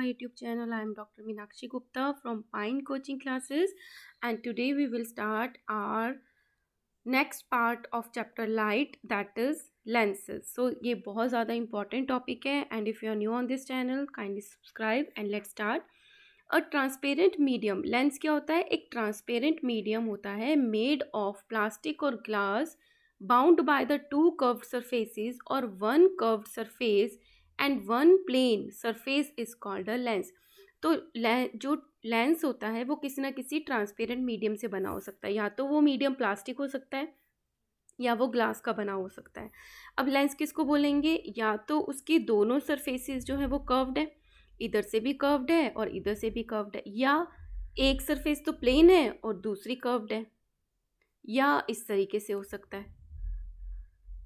My YouTube channel. I am Dr. Meenakshi Gupta from Pine Coaching Classes, and today we will start our next part of chapter light, that is lenses. So ये बहुत ज़्यादा important topic है, and if you are new on this channel, kindly subscribe and let's start. A transparent medium, lens क्या होता है? एक transparent medium होता है मेड ऑफ प्लास्टिक और glass bound by the two curved surfaces और one curved surface and one plane surface is called a lens. तो जो लेंस होता है वो किसी ना किसी ट्रांसपेरेंट मीडियम से बना हो सकता है, या तो वो मीडियम प्लास्टिक हो सकता है या वो ग्लास का बना हो सकता है. अब लेंस किसको बोलेंगे? या तो उसकी दोनों सरफेसेस जो है वो कर्व्ड है, इधर से भी कर्व्ड है और इधर से भी कर्व्ड है, या एक सरफेस तो प्लेन है और दूसरी कर्व्ड है, या इस तरीके से हो सकता है.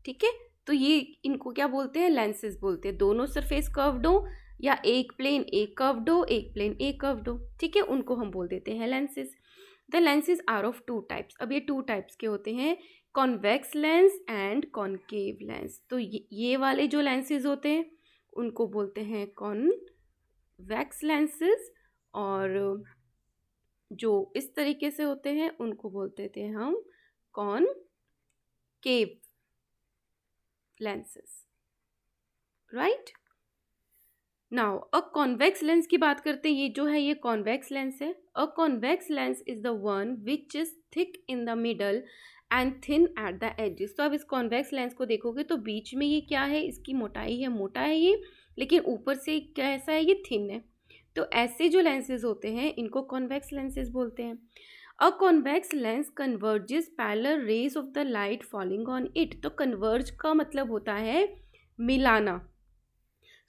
ठीक है, तो ये इनको क्या बोलते हैं? लेंसेज बोलते हैं. दोनों सरफेस कर्व्ड हो या एक प्लेन एक कर्व्ड हो, एक प्लेन एक कर्व्ड हो, ठीक है, उनको हम बोल देते हैं lenses. The lenses are of two types. अब ये टू टाइप्स के होते हैं, convex lens and concave lens. तो ये वाले जो लेंसेज होते हैं उनको बोलते हैं कॉन्वेक्स लेंसेज, और जो इस तरीके से होते हैं उनको बोलते थे हम कॉनकेव lenses, right? नाउ अ कॉन्वेक्स लेंस की बात करते हैं. ये जो है ये कॉन्वेक्स लेंस है. A convex lens is the one which is thick in the middle and thin at the edges. तो अब इस कॉन्वेक्स लेंस को देखोगे तो बीच में ये क्या है? इसकी मोटाई है, मोटा है ये, लेकिन ऊपर से कैसा है? ये थिन है. तो ऐसे जो लेंसेज होते हैं इनको कॉन्वेक्स लेंसेज बोलते हैं. अ convex lens converges parallel raise of the light falling on it. तो कन्वर्ज का मतलब होता है मिलाना.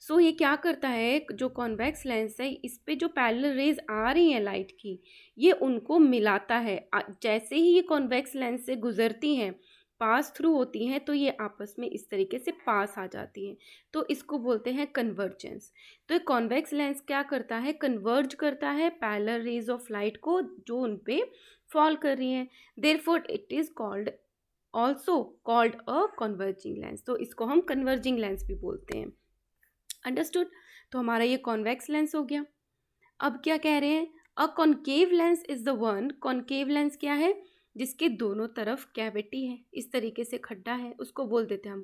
सो ये क्या करता है? जो कॉन्वेक्स लेंस है इस पे जो पैरेलल रेज आ रही हैं लाइट की, ये उनको मिलाता है. जैसे ही ये कॉन्वेक्स लेंस से गुजरती हैं, पास थ्रू होती हैं, तो ये आपस में इस तरीके से पास आ जाती हैं. तो इसको बोलते हैं कन्वर्जेंस. तो ये कॉन्वेक्स लेंस क्या करता है? कन्वर्ज करता है पैरेलल रेज ऑफ लाइट को जो उन पे फॉल कर रही हैं. Therefore it is called also called a converging lens. तो इसको हम कन्वर्जिंग लेंस भी बोलते हैं. अंडरस्टूड? तो हमारा ये कॉन्वेक्स लेंस हो गया. अब क्या कह रहे हैं? A concave lens is the one. Concave lens क्या है? जिसके दोनों तरफ कैविटी है, इस तरीके से खड्डा है, उसको बोल देते हैं हम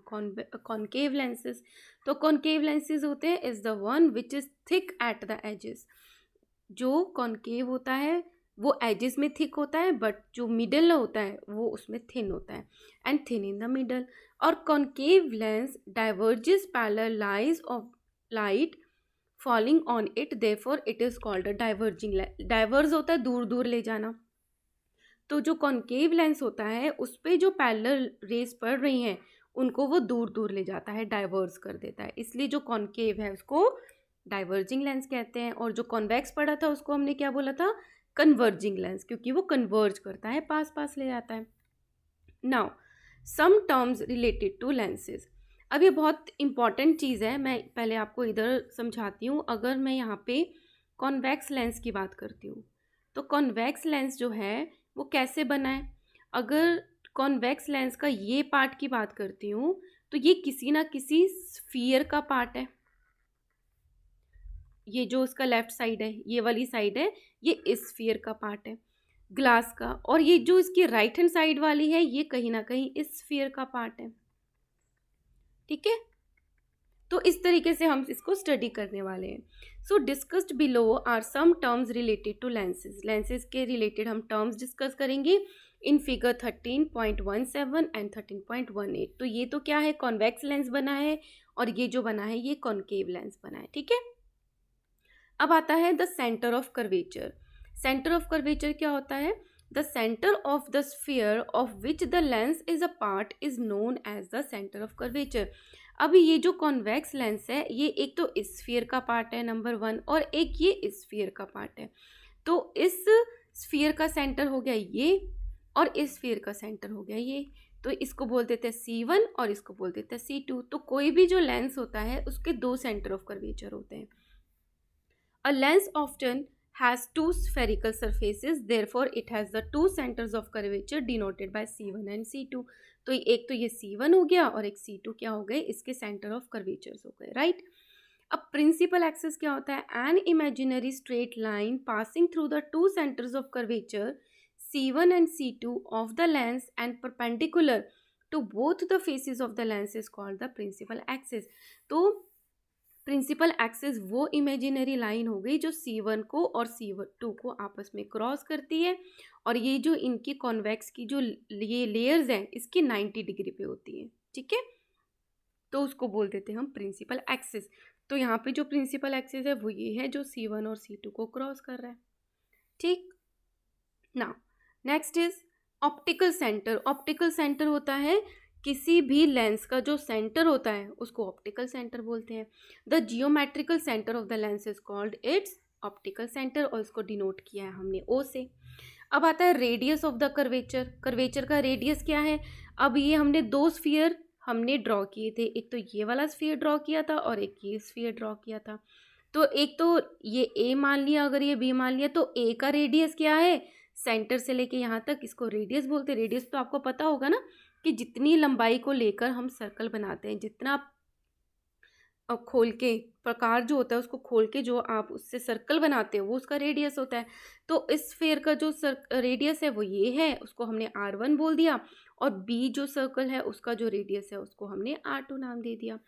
कॉनकेव लेंसेज. तो कॉनकेव लेंसेज होते हैं is the one which is thick at the edges. जो कॉनकेव होता है वो एजेस में थिक होता है, बट जो मिडल होता है वो उसमें थिन होता है, and thin in the middle. और concave lens diverges parallel lines of light falling on it, therefore it is called a diverging lens. Diverge होता है दूर दूर ले जाना. तो जो कॉनकेव लेंस होता है उस पे जो पैरेलल रेज पड़ रही हैं उनको वो दूर दूर ले जाता है, डाइवर्ज कर देता है. इसलिए जो कॉनकेव है उसको डाइवर्जिंग लेंस कहते हैं, और जो कॉन्वेक्स पड़ा था उसको हमने क्या बोला था? कन्वर्जिंग लेंस, क्योंकि वो कन्वर्ज करता है, पास पास ले जाता है. Now some terms related to lenses. अब ये बहुत इंपॉर्टेंट चीज़ है, मैं पहले आपको इधर समझाती हूँ. अगर मैं यहाँ पे कॉन्वेक्स लेंस की बात करती हूँ तो कॉन्वेक्स लेंस जो है वो कैसे बना है? अगर कॉन्वेक्स लेंस का ये पार्ट की बात करती हूँ तो ये किसी ना किसी स्फीयर का पार्ट है. ये जो उसका लेफ्ट साइड है, ये वाली साइड है, ये इस स्फीयर का पार्ट है ग्लास का. और ये जो इसकी राइट हैंड साइड वाली है ये कहीं ना कहीं इस स्फीयर का पार्ट है. ठीक है, तो इस तरीके से हम इसको स्टडी करने वाले हैं. So discussed below are some terms related to lenses. Lenses के रिलेटेड हम टर्म्स डिस्कस करेंगे इन फिगर 13.17 एंड 13.18. तो ये तो क्या है? कॉन्वेक्स लेंस बना है, और ये जो बना है ये कॉनकेव लेंस बना है. ठीक है, अब आता है the centre of curvature. Centre of curvature क्या होता है? The centre of the sphere of which the lens is a part is known as the centre of curvature. अभी ये जो कॉन्वेक्स लेंस है ये एक तो इस स्फीयर का पार्ट है नंबर 1, और एक ये इस स्फीयर का पार्ट है. तो इस स्फीयर का सेंटर हो गया ये, और इस स्फीयर का सेंटर हो गया ये. तो इसको बोल देते हैं C1 और इसको बोल देते हैं C2. तो कोई भी जो लेंस होता है उसके दो सेंटर ऑफ कर्वेचर होते हैं. A lens often has two spherical surfaces, therefore it has the two centers of curvature denoted by C1 and C2. तो एक तो ये C1 हो गया और एक C2 क्या हो गए? इसके सेंटर ऑफ कर्वेचर्स हो गए, राइट. अब प्रिंसिपल एक्सिस क्या होता है? An imaginary straight line passing through the two centres of curvature C1 and C2 of the lens and perpendicular to both the faces of the lens is called the principal axis. तो principal axis वो imaginary line हो गई जो C1 को और C2 को आपस में क्रॉस करती है, और ये जो इनकी कॉन्वेक्स की जो ये लेयर्स हैं इसकी 90 डिग्री पे होती है, ठीक है, तो उसको बोल देते हैं हम प्रिंसिपल एक्सिस। तो यहाँ पे जो प्रिंसिपल एक्सिस है वो ये है जो C1 और C2 को क्रॉस कर रहा है, ठीक। Now next is optical centre. Optical centre होता है किसी भी लेंस का जो सेंटर होता है उसको ऑप्टिकल सेंटर बोलते हैं। The geometrical centre of the lens is called its optical centre, और इसको डिनोट किया है हमने ओ से। अब आता है radius of the curvature. Curvature का रेडियस क्या है? अब ये हमने दो स्फीयर हमने ड्रॉ किए थे, एक तो ये वाला स्फीयर ड्रॉ किया था और एक ये स्फीयर ड्रॉ किया था। तो एक तो ये ए मान लिया, अगर ये बी मान लिया, तो ए का रेडियस क्या है? सेंटर से लेके यहाँ तक इसको रेडियस बोलते हैं। रेडियस तो आपको पता होगा ना कि जितनी लंबाई को लेकर हम सर्कल बनाते हैं, जितना खोल के प्रकार जो होता है उसको खोल के जो आप उससे सर्कल बनाते हो वो उसका रेडियस होता है। तो इस स्फीयर का जो रेडियस है वो ये है, उसको हमने R1 बोल दिया, और बी जो सर्कल है उसका जो रेडियस है उसको हमने R2 नाम दे दिया।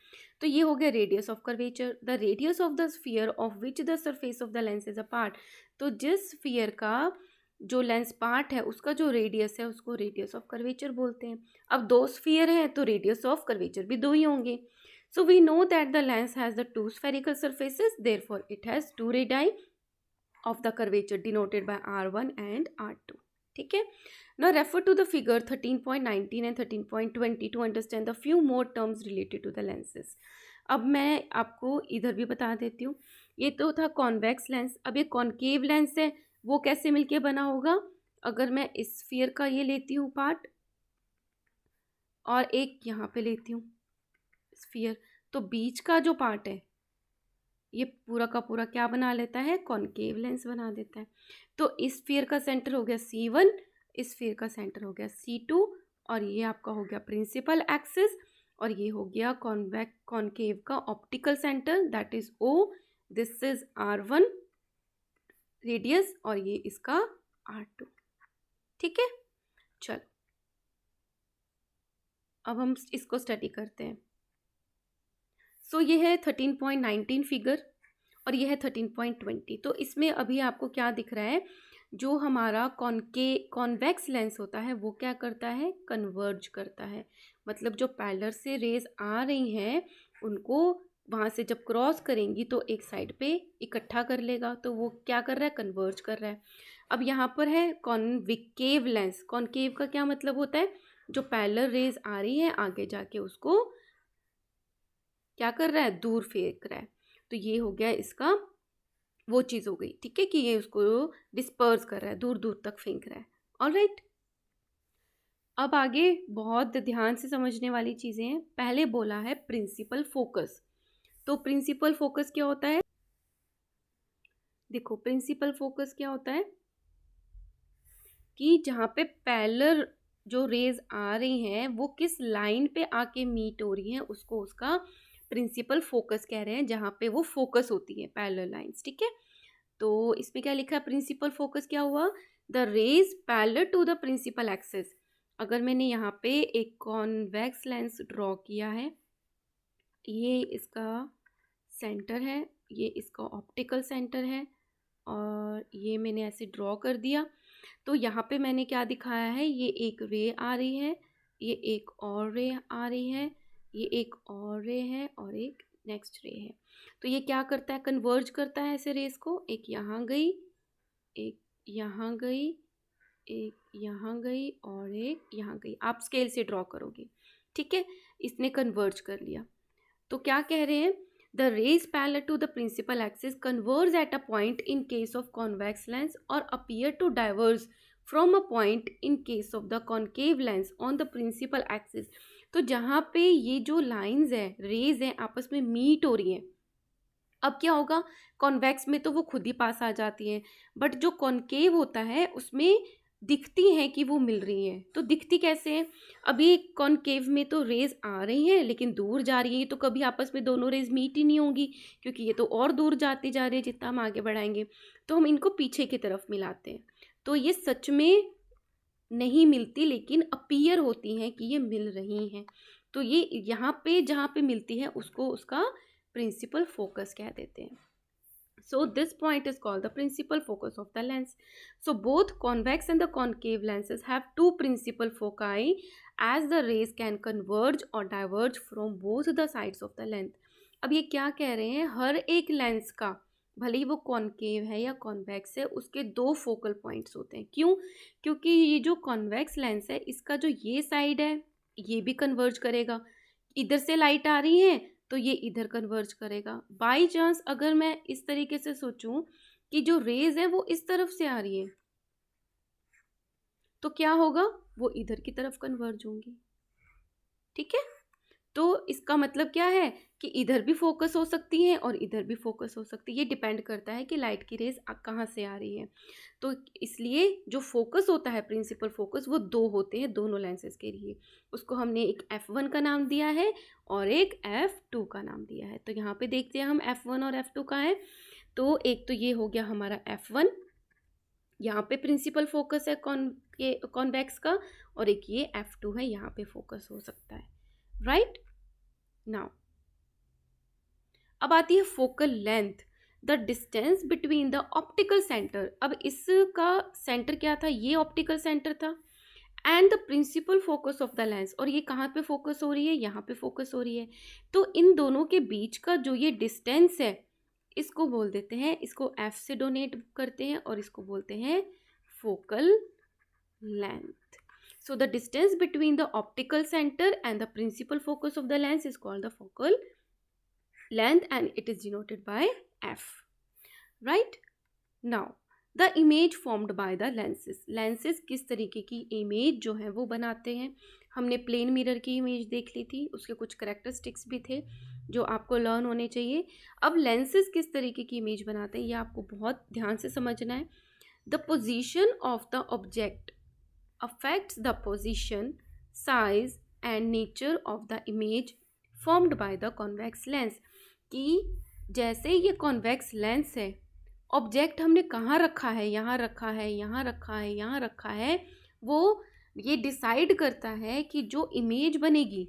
तो ये हो गया radius of curvature. The radius of the sphere of which the surface of the lens is a part. तो जिस स्फीयर का जो लेंस पार्ट है उसका जो रेडियस है उसको रेडियस ऑफ कर्वेचर बोलते हैं। अब दो स्फीयर हैं तो रेडियस ऑफ कर्वेचर भी दो ही होंगे। So we know that the lens has the two spherical surfaces, therefore it has two radii of the curvature denoted by R1 and R2. ठीक है। Now refer to the figure 13.19 and 13.20 to understand the few more terms related to the lenses. अब मैं आपको इधर भी बता देती हूँ। ये तो था कॉन्वेक्स लेंस। अब ये कॉन्केव लेंस है, वो कैसे मिलके बना होगा? अगर मैं इस स्फीयर का ये लेती हूँ पार्ट और एक यहाँ पे लेती हूँ स्फीयर, तो बीच का जो पार्ट है ये पूरा का पूरा क्या बना लेता है? कॉन्केव लेंस बना देता है। तो इस स्फीयर का सेंटर हो गया C1, इस स्फीयर का सेंटर हो गया C2, और ये आपका हो गया प्रिंसिपल एक्सिस, और ये हो गया कॉन्केव का optical centre, that is O। This is R1 radius और ये इसका R2, ठीक है। चलो अब हम इसको स्टडी करते हैं। सो ये है 13.19 फिगर और ये है 13.20। तो इसमें अभी आपको क्या दिख रहा है? जो हमारा कॉन्वेक्स लेंस होता है वो क्या करता है? कन्वर्ज करता है। मतलब जो पैरेलल से रेज आ रही हैं उनको वहाँ से जब क्रॉस करेंगी तो एक साइड पे इकट्ठा कर लेगा, तो वो क्या कर रहा है? कन्वर्ज कर रहा है। अब यहाँ पर है कॉन्वेकेव लेंस। कॉन्केव का क्या मतलब होता है? जो पैरेलल रेज आ रही है आगे जाके उसको क्या कर रहा है? दूर फेंक रहा है। तो ये हो गया इसका वो चीज़ हो गई, ठीक है, कि ये उसको डिस्पर्स कर रहा है, दूर दूर तक फेंक रहा है। ऑलराइट, अब आगे बहुत ध्यान से समझने वाली चीज़ें हैं। पहले बोला है प्रिंसिपल फोकस। तो प्रिंसिपल फोकस क्या होता है? देखो प्रिंसिपल फोकस क्या होता है कि जहाँ पे पैरेलल जो रेज आ रही हैं वो किस लाइन पे आके मीट हो रही हैं उसको उसका प्रिंसिपल फोकस कह रहे हैं, जहाँ पे वो फोकस होती है पैरेलल लाइंस, ठीक है। तो इसमें क्या लिखा है? प्रिंसिपल फोकस क्या हुआ? The rays parallel to the principal axis. अगर मैंने यहाँ पे एक कॉन्वेक्स लेंस ड्रॉ किया है, ये इसका सेंटर है, ये इसका ऑप्टिकल सेंटर है, और ये मैंने ऐसे ड्रॉ कर दिया। तो यहाँ पे मैंने क्या दिखाया है? ये एक रे आ रही है, ये एक और रे आ रही है, ये एक और रे है और एक नेक्स्ट रे है। तो ये क्या करता है? कन्वर्ज करता है ऐसे रेस को। एक यहाँ गई, एक यहाँ गई, एक यहाँ गई और एक यहाँ गई। आप स्केल से ड्रॉ करोगे, ठीक है। इसने कन्वर्ज कर लिया। तो क्या कह रहे हैं? The rays parallel to the principal axis converge at a point in case of convex lens और appear to diverge from a point in case of the concave lens on the principal axis. तो जहाँ पे ये जो lines है, raise हैं, आपस में मीट हो रही हैं, अब क्या होगा? कॉन्वेक्स में तो वो खुद ही पास आ जाती हैं, बट जो कॉन्केव होता है उसमें दिखती हैं कि वो मिल रही हैं। तो दिखती कैसे हैं? अभी कॉनकेव में तो रेज आ रही हैं लेकिन दूर जा रही है, तो कभी आपस में दोनों रेज मीट ही नहीं होंगी, क्योंकि ये तो और दूर जाती जा रही है जितना हम आगे बढ़ाएंगे। तो हम इनको पीछे की तरफ मिलाते हैं, तो ये सच में नहीं मिलती लेकिन अपीयर होती हैं कि ये मिल रही हैं। तो ये यहाँ पे जहाँ पे मिलती है उसको उसका प्रिंसिपल फोकस कह देते हैं। So this point is called the principal focus of the lens. So both convex and the concave lenses have two principal foci as the rays can converge or diverge from both the sides of the lens. अब ये क्या कह रहे हैं, हर एक lens का भले ही वो कॉन्केव है या कॉन्वेक्स है उसके दो फोकल पॉइंट्स होते हैं। क्यों? क्योंकि ये जो कॉन्वेक्स लेंस है इसका जो ये साइड है ये भी कन्वर्ज करेगा, इधर से लाइट आ रही है तो ये इधर कन्वर्ज करेगा। बाई चांस अगर मैं इस तरीके से सोचूं कि जो रेज है वो इस तरफ से आ रही है तो क्या होगा, वो इधर की तरफ कन्वर्ज होंगी। ठीक है, तो इसका मतलब क्या है कि इधर भी फोकस हो सकती है और इधर भी फोकस हो सकती है। ये डिपेंड करता है कि लाइट की रेज कहाँ से आ रही है। तो इसलिए जो फोकस होता है प्रिंसिपल फोकस वो दो होते हैं दोनों लेंसेज के लिए। उसको हमने एक F1 का नाम दिया है और एक F2 का नाम दिया है। तो यहाँ पे देखते हैं हम F1 और F2 का है। तो एक तो ये हो गया हमारा F1, यहाँ पे प्रिंसिपल फोकस है कॉन्वेक्स का, और एक ये F2 है, यहाँ पे फोकस हो सकता है। राइट नाउ अब आती है focal length, the distance between the optical centre. अब इसका सेंटर क्या था, ये ऑप्टिकल सेंटर था, and the principal focus of the lens, और ये कहाँ पे फोकस हो रही है, यहाँ पे फोकस हो रही है। तो इन दोनों के बीच का जो ये डिस्टेंस है इसको बोल देते हैं, इसको F से डोनेट करते हैं और इसको बोलते हैं focal length. So the distance between the optical center and the principal focus of the lens is called the focal length and it is denoted by F. Right? Now the image formed by the lenses. Lenses किस तरीके की image जो है वो बनाते हैं। हमने plane mirror की इमेज देख ली थी, उसके कुछ करेक्टरिस्टिक्स भी थे जो आपको लर्न होने चाहिए। अब लेंसेज किस तरीके की इमेज बनाते हैं ये आपको बहुत ध्यान से समझना है। The position of the object affects the position, size and nature of the image formed by the convex lens। कि जैसे ये कॉन्वेक्स लेंस है, ऑब्जेक्ट हमने कहाँ रखा है, यहाँ रखा है, यहाँ रखा है, यहाँ रखा है, वो ये डिसाइड करता है कि जो इमेज बनेगी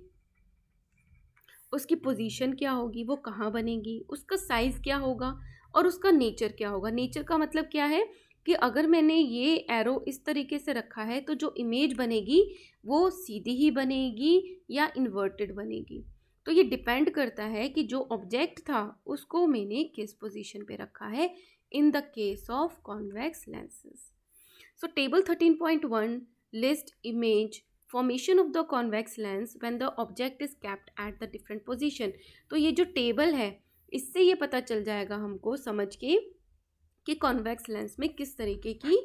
उसकी पोजीशन क्या होगी, वो कहाँ बनेगी, उसका साइज़ क्या होगा और उसका नेचर क्या होगा। नेचर का मतलब क्या है कि अगर मैंने ये एरो इस तरीके से रखा है तो जो इमेज बनेगी वो सीधी ही बनेगी या इन्वर्टेड बनेगी। तो ये डिपेंड करता है कि जो ऑब्जेक्ट था उसको मैंने किस पोजीशन पे रखा है in the case of convex lenses. So table 13.1 list image formation of the convex lens when the object is kept at the different position. तो ये जो टेबल है इससे ये पता चल जाएगा हमको समझ के कि कॉन्वेक्स लेंस में किस तरीके की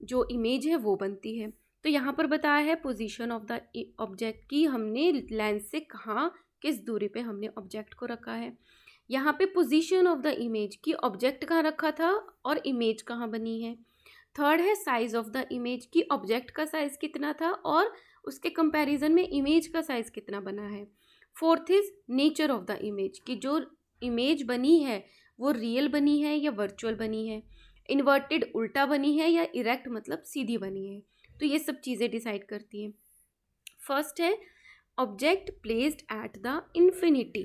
जो इमेज है वो बनती है। तो यहाँ पर बताया है पोजीशन ऑफ द ऑब्जेक्ट की, हमने लेंस से कहाँ किस दूरी पे हमने ऑब्जेक्ट को रखा है। यहाँ पे पोजीशन ऑफ द इमेज की ऑब्जेक्ट कहाँ रखा था और इमेज कहाँ बनी है। थर्ड है साइज ऑफ द इमेज की ऑब्जेक्ट का साइज कितना था और उसके कंपैरिजन में इमेज का साइज कितना बना है। Fourth is nature of the image की जो इमेज बनी है वो रियल बनी है या वर्चुअल बनी है, इन्वर्टेड उल्टा बनी है या इरेक्ट मतलब सीधी बनी है। तो ये सब चीज़ें डिसाइड करती हैं। फर्स्ट है object placed at the infinity.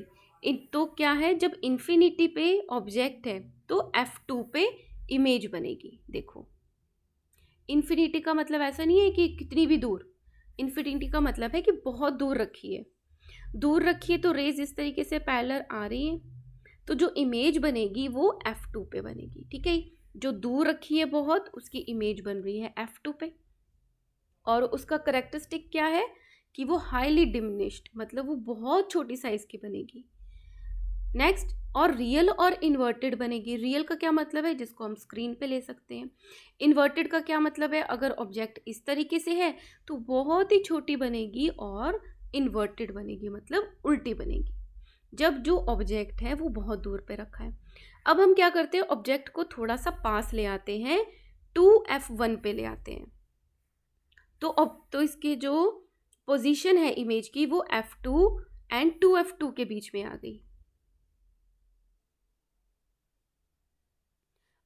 तो क्या है, जब इन्फिनिटी पे ऑब्जेक्ट है तो F2 पे इमेज बनेगी। देखो इन्फिनिटी का मतलब ऐसा नहीं है कि कितनी भी दूर, इन्फिनिटी का मतलब है कि बहुत दूर रखी है। दूर रखी है तो रेज इस तरीके से पैरेलल आ रही है, तो जो इमेज बनेगी वो F2 पे बनेगी। ठीक है, जो दूर रखी है बहुत उसकी इमेज बन रही है F2 पे, और उसका करेक्टरिस्टिक क्या है कि वो हाईली डिमिनिश्ड मतलब वो बहुत छोटी साइज की बनेगी। नेक्स्ट, और रियल और इन्वर्टेड बनेगी। रियल का क्या मतलब है, जिसको हम स्क्रीन पे ले सकते हैं। इन्वर्टेड का क्या मतलब है, अगर ऑब्जेक्ट इस तरीके से है तो बहुत ही छोटी बनेगी, और इन्वर्टेड बनेगी मतलब उल्टी बनेगी जब जो ऑब्जेक्ट है वो बहुत दूर पे रखा है। अब हम क्या करते हैं, ऑब्जेक्ट को थोड़ा सा पास ले आते हैं, 2F1 पे ले आते हैं। तो अब तो इसकी जो पोजीशन है इमेज की वो F2 एंड 2F2 के बीच में आ गई।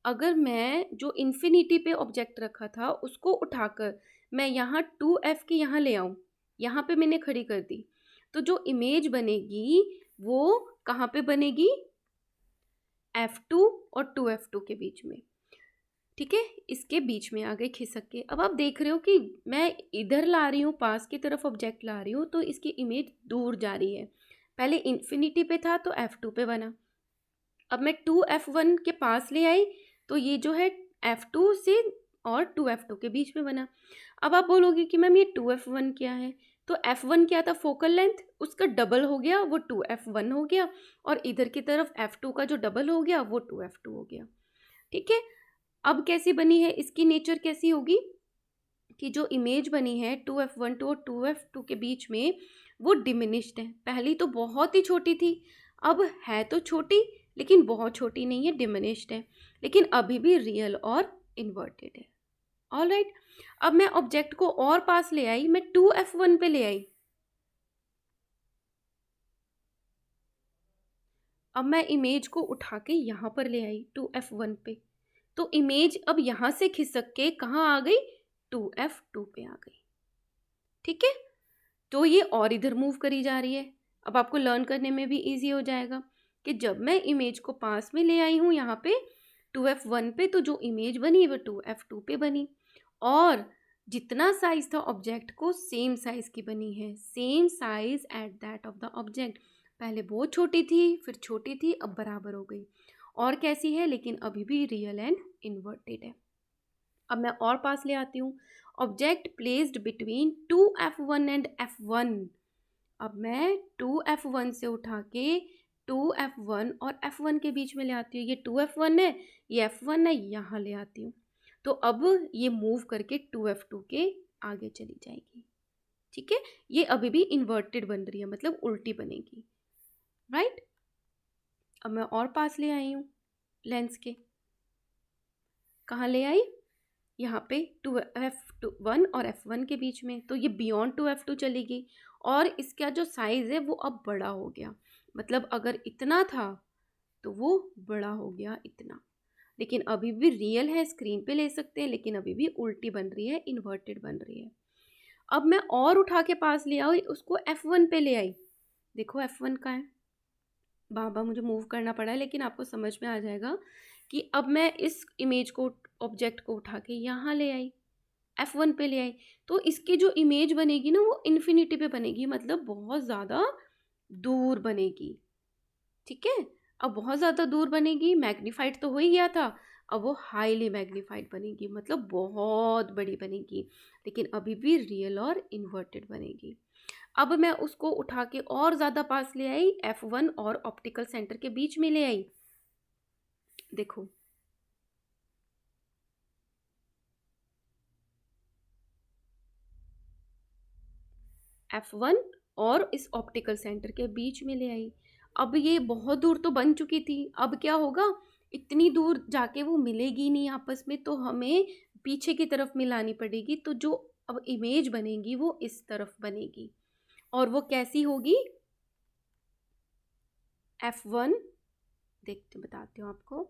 अगर मैं जो इन्फिनिटी पे ऑब्जेक्ट रखा था उसको उठाकर मैं यहाँ 2F के यहाँ ले आऊँ, यहाँ पे मैंने खड़ी कर दी, तो जो इमेज बनेगी वो कहाँ पे बनेगी? F2 और 2F2 के बीच में। ठीक है, इसके बीच में आ गई खिसक के। अब आप देख रहे हो कि मैं इधर ला रही हूँ, पास की तरफ ऑब्जेक्ट ला रही हूँ, तो इसकी इमेज दूर जा रही है। पहले इन्फिनिटी पे था तो F2 पे बना, अब मैं 2F1 के पास ले आई तो ये जो है F2 से और 2F2 के बीच में बना। अब आप बोलोगे कि मैम ये 2F1 क्या है? तो F1 क्या था? फोकल लेंथ, उसका डबल हो गया वो 2F1 हो गया, और इधर की तरफ F2 का जो डबल हो गया वो 2F2 हो गया। ठीक है, अब कैसी बनी है, इसकी नेचर कैसी होगी कि जो इमेज बनी है 2F1 और 2F2 के बीच में वो डिमिनिश्ड है। पहली तो बहुत ही छोटी थी, अब है तो छोटी लेकिन बहुत छोटी नहीं है, डिमिनिश्ड है, लेकिन अभी भी रियल और इन्वर्टेड है। ऑलराइट, अब मैं ऑब्जेक्ट को और पास ले आई, मैं 2F1 पे ले आई। अब मैं इमेज को उठा के यहाँ पर ले आई 2F1 पे, तो इमेज अब यहाँ से खिसक के कहाँ आ गई? 2F2 पे आ गई। ठीक है, तो ये और इधर मूव करी जा रही है। अब आपको लर्न करने में भी इजी हो जाएगा कि जब मैं इमेज को पास में ले आई हूँ यहाँ पे 2F1 पे, तो जो इमेज बनी वो 2F2 पे बनी, और जितना साइज था ऑब्जेक्ट को सेम साइज की बनी है, same size at that of the object. पहले बहुत छोटी थी, फिर छोटी थी, अब बराबर हो गई। और कैसी है? लेकिन अभी भी रियल एंड इन्वर्टेड है। अब मैं और पास ले आती हूँ, object placed between 2F1 and F1। अब मैं 2F1 से उठा के 2F1 और F1 के बीच में ले आती हूँ। ये 2F1 है, ये F1 है, यहाँ ले आती हूँ, तो अब ये मूव करके 2F2 के आगे चली जाएगी। ठीक है, ये अभी भी इन्वर्टेड बन रही है, मतलब उल्टी बनेगी। राइट, अब मैं और पास ले आई हूँ लेंस के, कहाँ ले आई? यहाँ पे 2F1 और F1 के बीच में, तो ये बियॉन्ड 2F2 चली गई, और इसका जो साइज है वो अब बड़ा हो गया। मतलब अगर इतना था तो वो बड़ा हो गया इतना, लेकिन अभी भी रियल है, स्क्रीन पे ले सकते हैं, लेकिन अभी भी उल्टी बन रही है, इन्वर्टेड बन रही है। अब मैं और उठा के पास ले आई, उसको F1 पे ले आई। देखो F1 का है, बाबा मुझे मूव करना पड़ा है, लेकिन आपको समझ में आ जाएगा कि अब मैं इस इमेज को, ऑब्जेक्ट को उठा के यहाँ ले आई, F1 पे ले आई, तो इसकी जो इमेज बनेगी ना वो इन्फिनिटी पे बनेगी, मतलब बहुत ज़्यादा दूर बनेगी। ठीक है, अब बहुत ज़्यादा दूर बनेगी, मैग्नीफाइड तो हो ही गया था, अब वो हाईली मैग्नीफाइड बनेगी, मतलब बहुत बड़ी बनेगी, लेकिन अभी भी रियल और इन्वर्टेड बनेगी। अब मैं उसको उठा के और ज़्यादा पास ले आई, F1 और ऑप्टिकल सेंटर के बीच में ले आई। देखो F1 और इस ऑप्टिकल सेंटर के बीच में ले आई। अब ये बहुत दूर तो बन चुकी थी, अब क्या होगा? इतनी दूर जाके वो मिलेगी नहीं आपस में, तो हमें पीछे की तरफ मिलानी पड़ेगी, तो जो अब इमेज बनेगी वो इस तरफ बनेगी, और वो कैसी होगी? F1, देखते बताती हूँ आपको।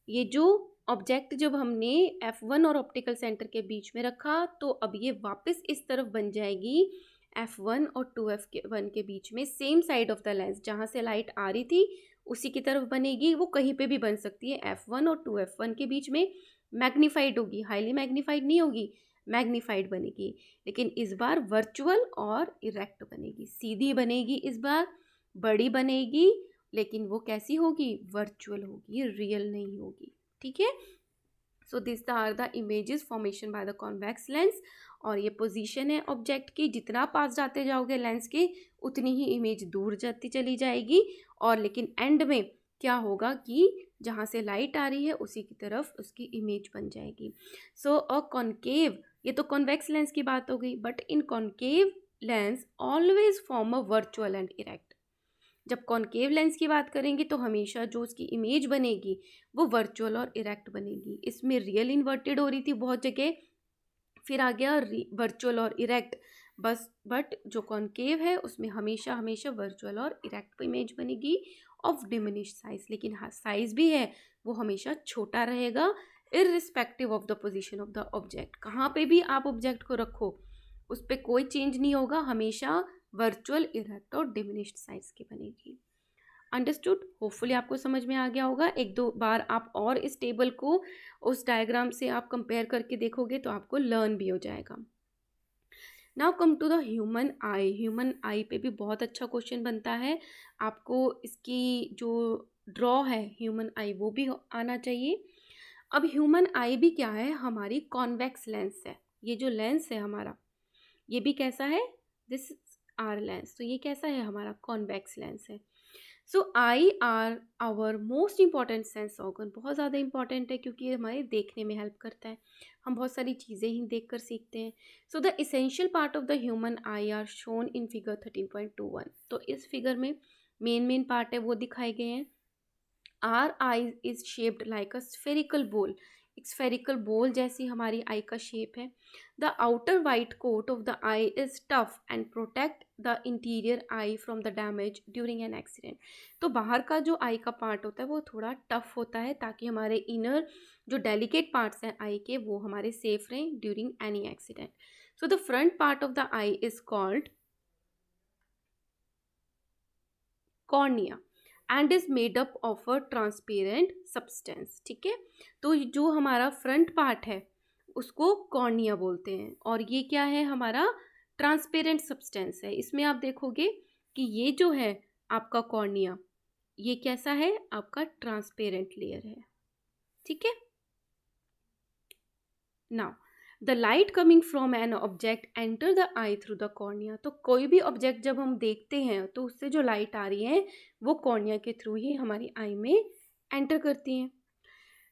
ये जो ऑब्जेक्ट जब हमने F1 और ऑप्टिकल सेंटर के बीच में रखा, तो अब ये वापस इस तरफ बन जाएगी, F1 और 2F1 के बीच में, same side of the lens, जहाँ से लाइट आ रही थी उसी की तरफ बनेगी। वो कहीं पे भी बन सकती है, F1 और 2F1 के बीच में मैग्नीफाइड होगी, हाईली मैग्नीफाइड नहीं होगी, मैग्नीफाइड बनेगी, लेकिन इस बार वर्चुअल और इरेक्ट बनेगी, सीधी बनेगी, इस बार बड़ी बनेगी, लेकिन वो कैसी होगी? वर्चुअल होगी, रियल नहीं होगी। ठीक है, so this are the images formation by the convex lens, और ये पोजीशन है ऑब्जेक्ट की, जितना पास जाते जाओगे लेंस के उतनी ही इमेज दूर जाती चली जाएगी, और लेकिन एंड में क्या होगा कि जहाँ से लाइट आ रही है उसी की तरफ उसकी इमेज बन जाएगी। सो अ कॉन्केव, ये तो कॉन्वेक्स लेंस की बात हो गई, but in concave lens always form a virtual and erect. जब कॉन्केव लेंस की बात करेंगे तो हमेशा जो उसकी इमेज बनेगी वो वर्चुअल और इरेक्ट बनेगी। इसमें रियल इन्वर्टेड हो रही थी बहुत जगह, फिर आ गया वर्चुअल और इरेक्ट, बस बट जो कॉन्केव है उसमें हमेशा हमेशा वर्चुअल और इरेक्ट इमेज बनेगी ऑफ डिमिनिश साइज, लेकिन हाँ साइज भी है वो हमेशा छोटा रहेगा irrespective of the position of the object. कहाँ पे भी आप ऑब्जेक्ट को रखो उस पर कोई चेंज नहीं होगा, हमेशा वर्चुअल इरेक्ट और डिमिनिश्ड साइज की बनेगी। अंडरस्टूड? होपफुली आपको समझ में आ गया होगा। एक दो बार आप और इस टेबल को उस डायग्राम से आप कंपेयर करके देखोगे तो आपको लर्न भी हो जाएगा। Now come to the human eye. Human eye पे भी बहुत अच्छा क्वेश्चन बनता है, आपको इसकी जो ड्रॉ है ह्यूमन आई वो भी आना चाहिए। अब ह्यूमन आई भी क्या है, हमारी कॉन्वेक्स लेंस है। ये जो लेंस है हमारा ये भी कैसा है, दिस आर लेंस, तो ये कैसा है हमारा कॉन्वेक्स लेंस है। So eye are our most important sense organ, बहुत ज़्यादा इंपॉर्टेंट है क्योंकि ये हमारे देखने में हेल्प करता है, हम बहुत सारी चीज़ें ही देख कर सीखते हैं। So the essential part of the human I R shown in figure 13.21। तो इस फिगर में मेन पार्ट है वो दिखाए गए हैं। Are I is shaped like a spherical बोल, एक स्फेरिकल बोल जैसी हमारी आई का शेप है। The outer white coat of the eye is tough and protect the interior eye from the damage during an accident. तो बाहर का जो आई का पार्ट होता है वो थोड़ा टफ होता है ताकि हमारे इनर जो डेलिकेट पार्ट्स हैं आई के वो हमारे सेफ रहें during any accident. So the front part of the eye is called cornea and is made up of a transparent substance. ठीक है, तो जो हमारा फ्रंट पार्ट है उसको कॉर्निया बोलते हैं और ये क्या है हमारा ट्रांसपेरेंट सब्सटेंस है। इसमें आप देखोगे कि ये जो है आपका कॉर्निया ये कैसा है, आपका ट्रांसपेरेंट लेयर है। ठीक है, now the light coming from an object enter the I through the cornea. तो कोई भी ऑब्जेक्ट जब हम देखते हैं तो उससे जो लाइट आ रही है वो कॉर्निया के थ्रू ही हमारी आई में एंटर करती हैं।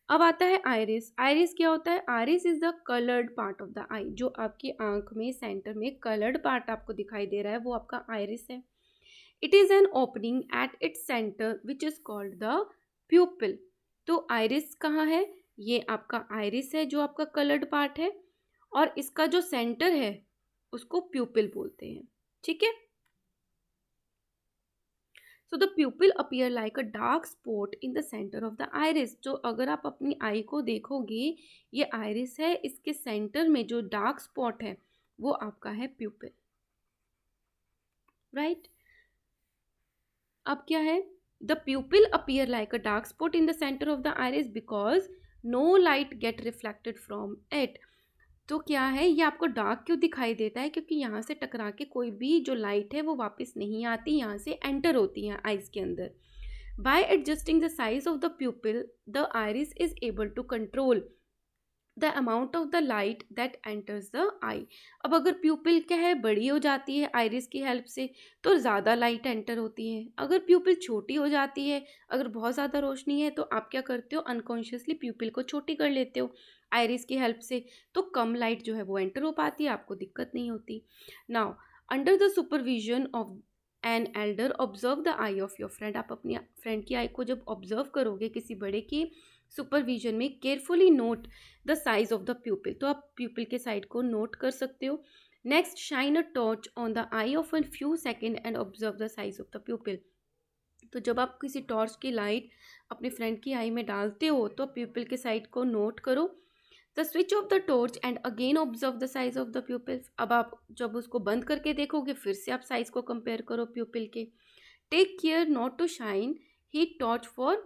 अब आता है आइरिस। आइरिस क्या होता है, iris is the coloured part of the eye, जो आपकी आंख में सेंटर में कलर्ड पार्ट आपको दिखाई दे रहा है वो आपका आइरिस है। It is an opening at its centre which is called the pupil. तो आइरिस कहाँ है, ये आपका आइरिस है जो आपका कलर्ड पार्ट है और इसका जो सेंटर है उसको प्यूपिल बोलते हैं। ठीक है, so the pupil appear like a dark spot in the centre of the iris. जो अगर आप अपनी आई को देखोगे ये आइरिस है, इसके सेंटर में जो डार्क स्पॉट है वो आपका है प्यूपिल, राइट। अब क्या है, the pupil appear like a dark spot in the centre of the iris because no light get reflected from it. तो क्या है, ये आपको डार्क क्यों दिखाई देता है, क्योंकि यहाँ से टकरा के कोई भी जो लाइट है वो वापस नहीं आती, यहाँ से एंटर होती है आइज के अंदर। By adjusting the size of the pupil the iris is able to control the amount of the light that enters the eye. अब अगर प्यूपिल क्या है बड़ी हो जाती है आइरिस की हेल्प से तो ज़्यादा लाइट एंटर होती है, अगर प्यूपिल छोटी हो जाती है, अगर बहुत ज़्यादा रोशनी है तो आप क्या करते हो, अनकॉन्शियसली प्यूपिल को छोटी कर लेते हो आइरिस की हेल्प से, तो कम लाइट जो है वो एंटर हो पाती है, आपको दिक्कत नहीं होती। Now under the supervision of an elder observe the eye of your friend. आप अपनी फ्रेंड की आई को जब ऑब्जर्व करोगे किसी बड़े की सुपरविजन में, carefully note the size of the pupil. तो आप प्यूपिल के साइड को नोट कर सकते हो। Next shine a torch on the eye of an few second and observe the size of the pupil. तो जब आप किसी टॉर्च की लाइट अपने फ्रेंड की आई में डालते हो तो प्यूपिल के साइड को नोट करो। The switch off the torch and again observe the size of the pupil. अब आप जब उसको बंद करके देखोगे फिर से आप साइज को कंपेयर करो प्यूपिल के। Take care not to shine heat torch for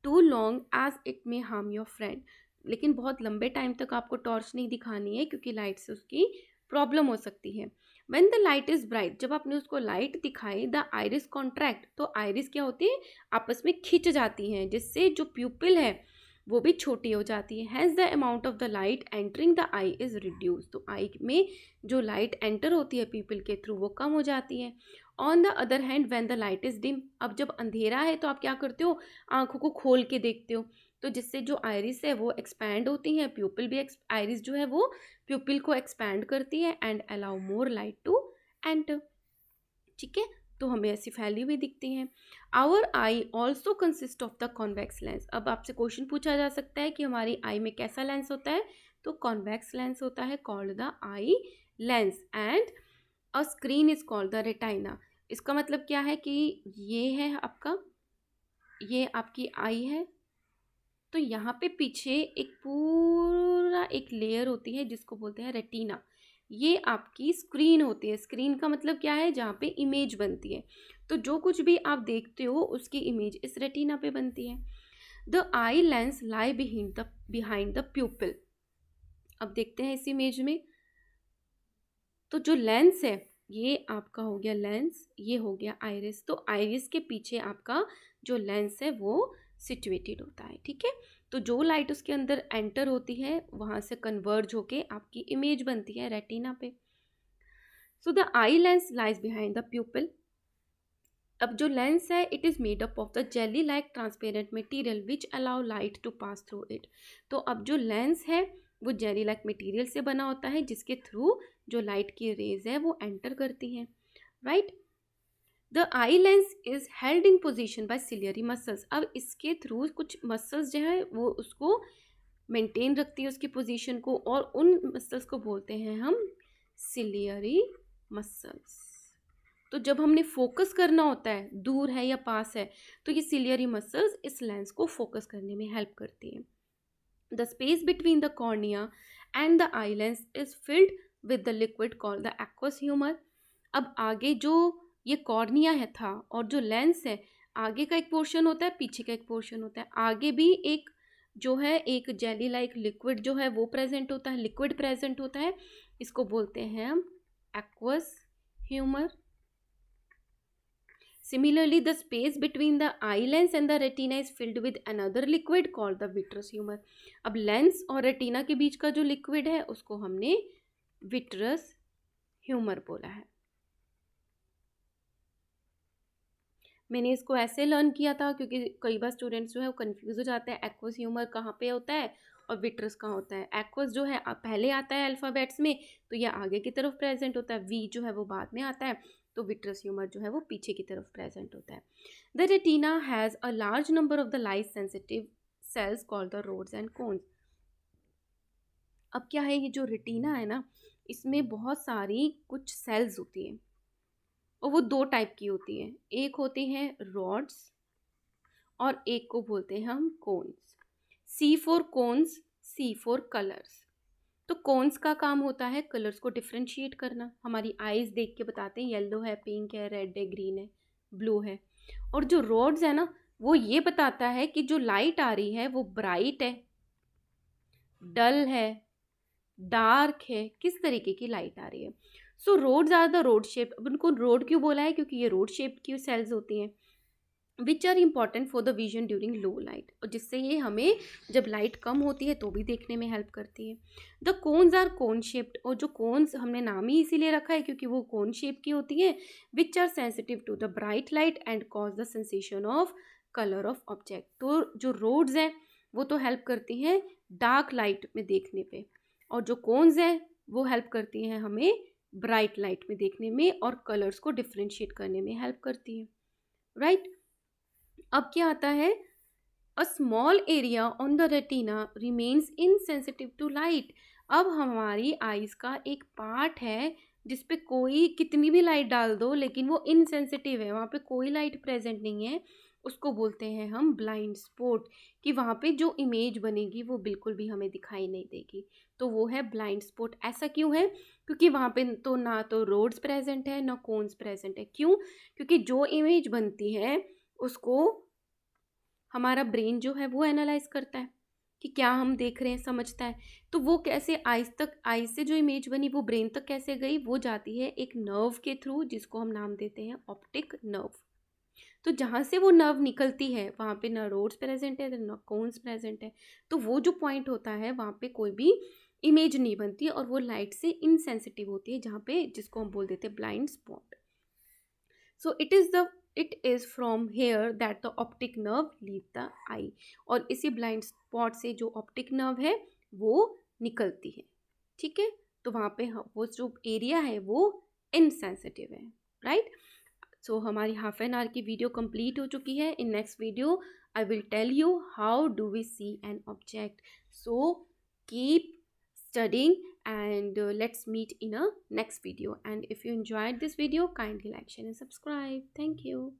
too long as it may harm your friend. लेकिन बहुत लंबे टाइम तक आपको टॉर्च नहीं दिखानी है क्योंकि लाइट से उसकी प्रॉब्लम हो सकती है। When the light is bright, जब आपने उसको लाइट दिखाई द आइरिस कॉन्ट्रैक्ट, तो आइरिस क्या होती है आपस में खिंच जाती हैं जिससे जो प्यूपिल है वो भी छोटी हो जाती है। Has the amount of the light entering the eye is reduce. तो आई में जो लाइट एंटर होती है प्यूपिल के थ्रू वो कम हो जाती है। On the other hand when the light is dim, अब जब अंधेरा है तो आप क्या करते हो, आंखों को खोल के देखते हो, तो जिससे जो आइरिस है वो एक्सपैंड होती है, प्यूपिल भी आइरिस जो है वो प्यूपिल को एक्सपैंड करती है and allow more light to enter. ठीक है, तो हमें ऐसी फैली हुई दिखती हैं। Our eye also consist of the convex lens. अब आपसे क्वेश्चन पूछा जा सकता है कि हमारी आई में कैसा लेंस होता है, तो कॉन्वेक्स लेंस होता है called the eye lens and a screen is called the retina. इसका मतलब क्या है कि ये है आपका, ये आपकी आई है, तो यहाँ पे पीछे एक पूरा एक लेयर होती है जिसको बोलते हैं रेटिना। ये आपकी स्क्रीन होती है। स्क्रीन का मतलब क्या है, जहाँ पे इमेज बनती है। तो जो कुछ भी आप देखते हो उसकी इमेज इस रेटिना पे बनती है। The eye lens lie behind the pupil. अब देखते हैं इस इमेज में, तो जो लेंस है ये आपका हो गया लेंस, ये हो गया आइरिस। तो आइरिस के पीछे आपका जो लेंस है वो सिचुएटेड होता है, ठीक है। तो जो लाइट उसके अंदर एंटर होती है वहां से कन्वर्ज होके आपकी इमेज बनती है रेटिना पे। So the eye lens lies behind the pupil. अब जो लेंस है it is made up of the jelly like transparent material which allow light to pass through it. तो अब जो लेंस है वो जेली लाइक मटेरियल से बना होता है जिसके थ्रू जो लाइट की रेज है वो एंटर करती हैं, right. The eye lens is held in position by ciliary muscles. अब इसके थ्रू कुछ मसल्स जो है वो उसको मेंटेन रखती है उसकी पोजीशन को, और उन मसल्स को बोलते हैं हम सिलियरी मसल्स। तो जब हमने फोकस करना होता है, दूर है या पास है, तो ये सिलियरी मसल्स इस लेंस को फोकस करने में हेल्प करती हैं। The space between the cornea and the eye lens is filled with the liquid called the aqueous humour. अब आगे जो ये कॉर्निया है था और जो लेंस है, आगे का एक पोर्शन होता है, पीछे का एक पोर्शन होता है। आगे भी एक जो है एक जेली लाइक लिक्विड जो है वो प्रेजेंट होता है, लिक्विड प्रेजेंट होता है, इसको बोलते हैं हम aqueous humour. Similarly, the space between the eye lens and the retina is filled with another liquid called the vitreous humor. अब लेंस और रेटिना के बीच का जो लिक्विड है उसको हमने विट्रस ह्यूमर बोला है। मैंने इसको ऐसे लर्न किया था क्योंकि कई बार स्टूडेंट्स जो है वो कंफ्यूज हो जाते हैं, एक्वस ह्यूमर कहाँ पे होता है और विट्रस कहाँ होता है। एक्वस जो है पहले आता है अल्फ़ाबेट्स में, तो यह आगे की तरफ प्रेजेंट होता है, वी जो है वो बाद में आता है, तो विट्रस ह्यूमर जो है वो पीछे की तरफ प्रेजेंट होता है। The retina has a large number of the light sensitive cells called the rods and cones. अब क्या है, ये जो रेटिना है ना, इसमें बहुत सारी कुछ सेल्स होती हैं और वो दो टाइप की होती हैं। एक होती हैं रॉड्स और एक को बोलते हैं हम cones. C for cones, C for colours. तो कोन्स का काम होता है कलर्स को डिफ्रेंशिएट करना। हमारी आईज देख के बताते हैं येलो है, पिंक है, रेड है, ग्रीन है, ब्लू है। और जो रॉड्स है ना, वो ये बताता है कि जो लाइट आ रही है वो ब्राइट है, डल है, डार्क है, किस तरीके की लाइट आ रही है। So rods are the rod shape. अब उनको रोड क्यों बोला है, क्योंकि ये रोड शेप की सेल्स होती हैं which are important for the vision during low light, और जिससे ये हमें जब लाइट कम होती है तो भी देखने में हेल्प करती है। The cones are cone shaped, और जो कोन्स हमने नाम ही इसीलिए रखा है क्योंकि वो कोन शेप की होती हैं, which are sensitive to the bright light and cause the sensation of colour of object. तो जो रोड्स हैं वो तो हेल्प करती हैं डार्क लाइट में देखने पे, और जो कोन्स हैं वो हेल्प करती हैं हमें ब्राइट लाइट में देखने में और कलर्स को डिफ्रेंशिएट करने में हेल्प करती है, राइट। अब क्या आता है, a small area on the retina remains insensitive to light. अब हमारी आइज़ का एक पार्ट है जिस पे कोई कितनी भी लाइट डाल दो लेकिन वो इनसेंसिटिव है, वहाँ पे कोई लाइट प्रेजेंट नहीं है, उसको बोलते हैं हम ब्लाइंड स्पॉट। कि वहाँ पे जो इमेज बनेगी वो बिल्कुल भी हमें दिखाई नहीं देगी, तो वो है ब्लाइंड स्पॉट। ऐसा क्यों है, क्योंकि वहाँ पे तो ना तो रोड्स प्रेजेंट है ना कोन्स प्रेजेंट है। क्यों, क्योंकि जो इमेज बनती है उसको हमारा ब्रेन जो है वो एनालाइज करता है कि क्या हम देख रहे हैं, समझता है। तो वो कैसे आइज तक, आइज से जो इमेज बनी वो ब्रेन तक कैसे गई, वो जाती है एक नर्व के थ्रू जिसको हम नाम देते हैं ऑप्टिक नर्व। तो जहाँ से वो नर्व निकलती है वहाँ पे ना रोड्स प्रेजेंट है ना कोन्स प्रेजेंट है, तो वो जो पॉइंट होता है वहाँ पे कोई भी इमेज नहीं बनती और वो लाइट से इनसेंसिटिव होती है, जहाँ पे जिसको हम बोल देते हैं blind spot. So it is from here that the optic nerve leave the eye. और इसी ब्लाइंड स्पॉट से जो ऑप्टिक नर्व है वो निकलती है, ठीक है। तो वहाँ पे वो जो एरिया है वो इनसेंसिटिव है, राइट। सो हमारी हाफ एन आवर की वीडियो कंप्लीट हो चुकी है। In next video I will tell you how do we see an object. So keep studying, and let's meet in a next video. And if you enjoyed this video, kindly like, share and subscribe. Thank you.